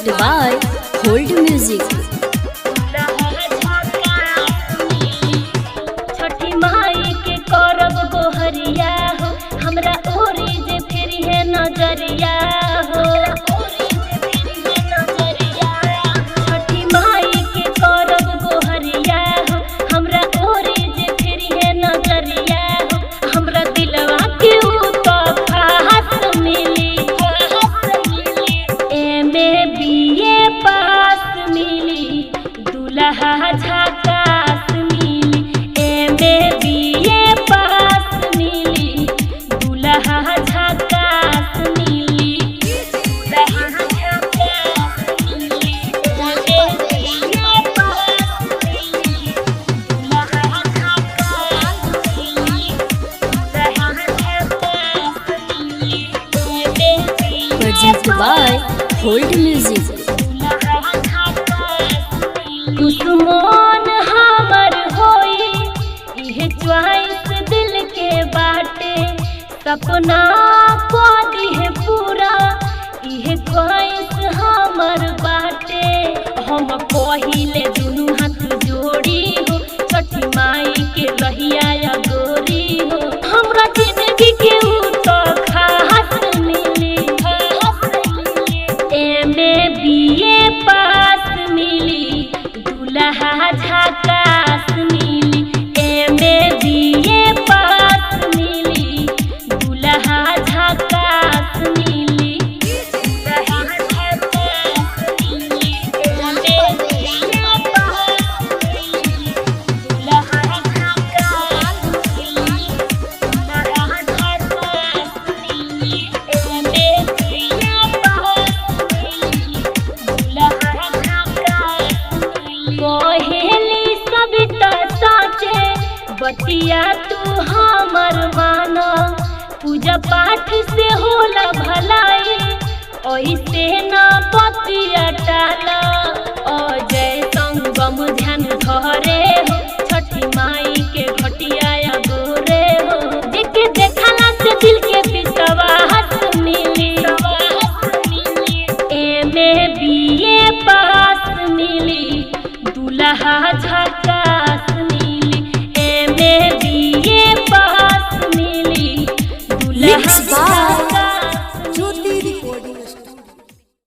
Project by Hold Music। छठी माई के करब गोहरिया हो, हमरा ओरी जे फिर है नजरिया हो। छठी माई के करब गोहरिया हो, हमरा ओरी जे फिर है नजरिया हो। हमरा दिलवा के ऊ तो खास मिली, MA BA पास मिली, दूल्हा झकास मिली। MA BA पास मिली, दूल्हा झकास मिली। Project by Hold Music। दुश्मन हमर होई इहे च्वाइस दिल के बाटे, सपना को दिहे पूरा इहे च्वाइस हमर बाटे। हम कहिले दुनू हाथ जोड़ी हो, छठी माई के रहिया गोरी हो। हमरा जिंदगी के ऊ तो खास मिली, MA BA पास मिली, दूल्हा झकास मिली। MA BA पास मिली, दूल्हा झकास मिली। कहेली सविता साचे बतिया तू हमर माना, पूजा पाठ से होला भलाई, ऐसे ना बतिया टाला। अजय संगम